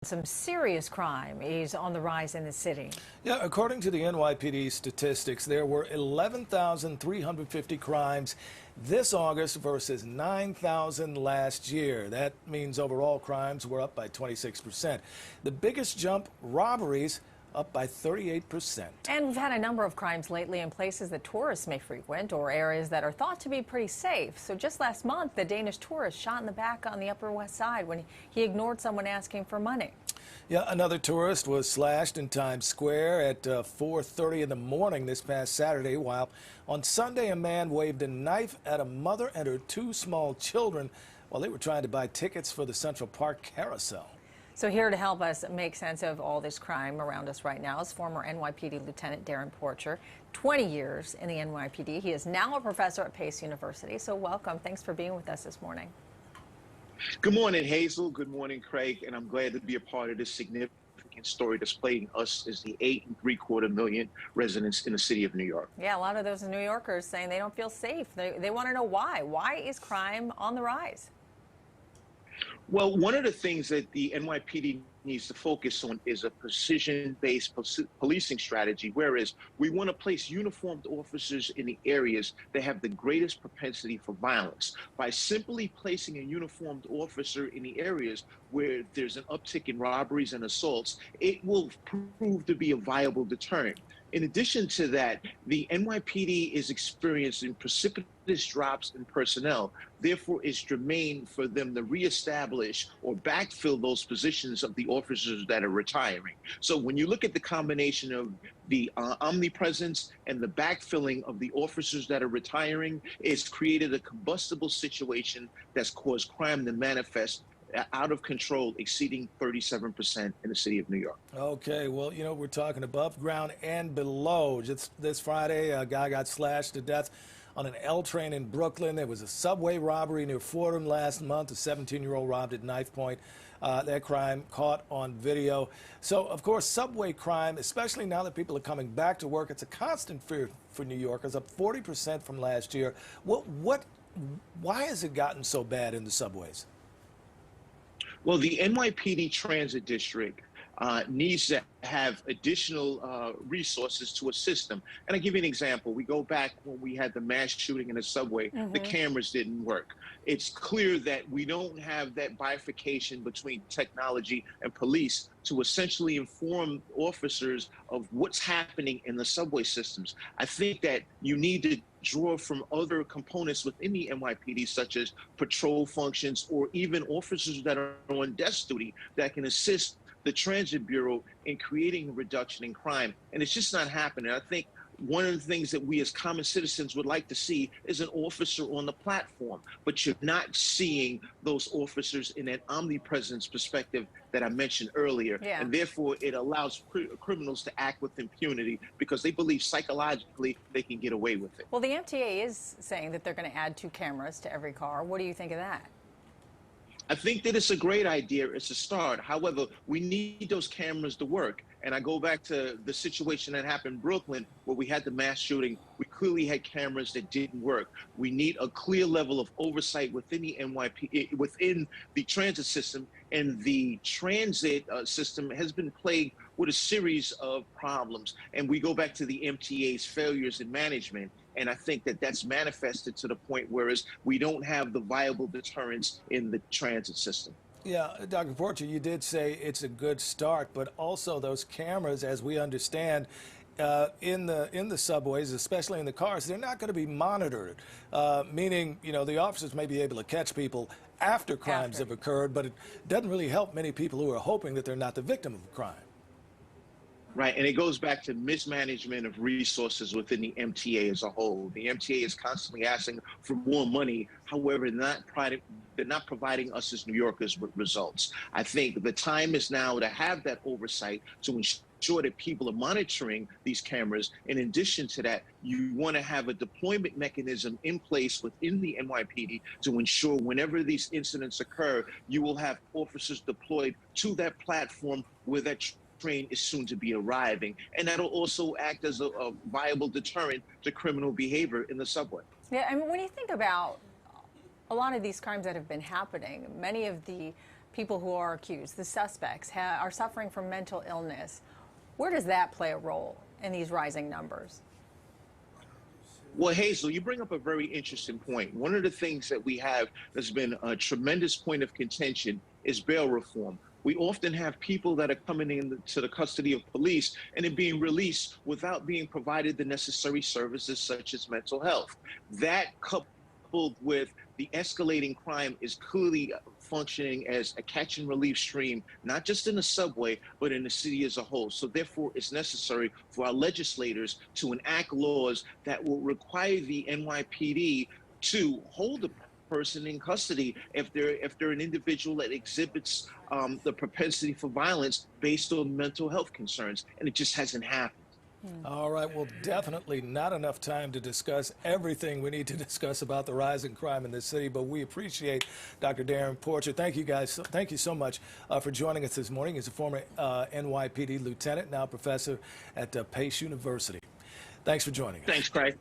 Some serious crime is on the rise in the city. Yeah, according to the NYPD statistics, there were 11,350 crimes this August versus 9,000 last year. That means overall crimes were up by 26%. The biggest jump, robberies, up by 38%. And we've had a number of crimes lately in places that tourists may frequent or areas that are thought to be pretty safe. So just last month, the Danish tourist shot in the back on the Upper West Side when he ignored someone asking for money. Yeah, another tourist was slashed in Times Square at 4:30 in the morning this past Saturday, while on Sunday a man waved a knife at a mother and her two small children while they were trying to buy tickets for the Central Park carousel. So here to help us make sense of all this crime around us right now is former NYPD Lieutenant Darrin Porcher, 20 years in the NYPD. He is now a professor at Pace University. So welcome. Thanks for being with us this morning. Good morning, Hazel. Good morning, Craig. And I'm glad to be a part of this significant story displaying us as the 8.75 million residents in the city of New York. Yeah, a lot of those New Yorkers saying they don't feel safe. They want to know why. Why is crime on the rise? Well, one of the things that the NYPD needs to focus on is a precision-based policing strategy, whereas we want to place uniformed officers in the areas that have the greatest propensity for violence. By simply placing a uniformed officer in the areas where there's an uptick in robberies and assaults, it will prove to be a viable deterrent. In addition to that, the NYPD is experiencing precipitous drops in personnel. Therefore, it's germane for them to reestablish or backfill those positions of the officers that are retiring. So when you look at the combination of the omnipresence and the backfilling of the officers that are retiring, it's created a combustible situation that's caused crime to manifest out of control, exceeding 37% in the city of New York. Okay, well, you know, we're talking above ground and below. Just this Friday, a guy got slashed to death on an L train in Brooklyn. There was a subway robbery near Fordham last month. A 17-year-old robbed at knife point. That crime caught on video. So, of course, subway crime, especially now that people are coming back to work, it's a constant fear for New Yorkers, up 40% from last year. Why has it gotten so bad in the subways? Well, the NYPD Transit District needs to have additional resources to assist them. And I'll give you an example. We go back when we had the mass shooting in the subway, the cameras didn't work. It's clear that we don't have that bifurcation between technology and police to essentially inform officers of what's happening in the subway systems. I think that you need to draw from other components within the NYPD, such as patrol functions or even officers that are on desk duty that can assist the Transit Bureau in creating a reduction in crime. And it's just not happening. I think one of the things that we as common citizens would like to see is an officer on the platform, but you're not seeing those officers in that omnipresence perspective that I mentioned earlier. Yeah. And therefore, it allows criminals to act with impunity because they believe psychologically they can get away with it. Well, the MTA is saying that they're going to add 2 cameras to every car. What do you think of that? I think that it's a great idea. It's a start. However, we need those cameras to work. And I go back to the situation that happened in Brooklyn where we had the mass shooting. We clearly had cameras that didn't work. We need a clear level of oversight within the NYPD, within the transit system. And the transit system has been plagued with a series of problems. And we go back to the MTA's failures in management. And I think that that's manifested to the point whereas we don't have the viable deterrents in the transit system. Yeah, Dr. Porcher, you did say it's a good start, but also those cameras, as we understand, in the subways, especially in the cars, they're not going to be monitored, meaning, you know, the officers may be able to catch people after crimes have occurred, but it doesn't really help many people who are hoping that they're not the victim of a crime. Right, and it goes back to mismanagement of resources within the MTA as a whole. The MTA is constantly asking for more money. However, they're not providing us as New Yorkers with results. I think the time is now to have that oversight to ensure that people are monitoring these cameras. In addition to that, you want to have a deployment mechanism in place within the NYPD to ensure whenever these incidents occur, you will have officers deployed to that platform where that train is soon to be arriving, and that'll also act as a viable deterrent to criminal behavior in the subway. Yeah, I mean, when you think about a lot of these crimes that have been happening, many of the people who are accused, the suspects, are suffering from mental illness. Where does that play a role in these rising numbers? Well, Hazel, you bring up a very interesting point. One of the things that we have that's been a tremendous point of contention is bail reform. We often have people that are coming into the custody of police and then being released without being provided the necessary services such as mental health. That coupled with the escalating crime is clearly functioning as a catch and relief stream, not just in the subway, but in the city as a whole. So therefore, it's necessary for our legislators to enact laws that will require the NYPD to hold the person in custody if they're an individual that exhibits the propensity for violence based on mental health concerns, and it just hasn't happened. All right, well, definitely not enough time to discuss everything we need to discuss about the rise in crime in this city, but we appreciate Dr. Darrin Porcher. Thank you, guys. Thank you so much for joining us this morning. He's a former NYPD lieutenant, now professor at Pace University. Thanks for joining us. Thanks, Craig.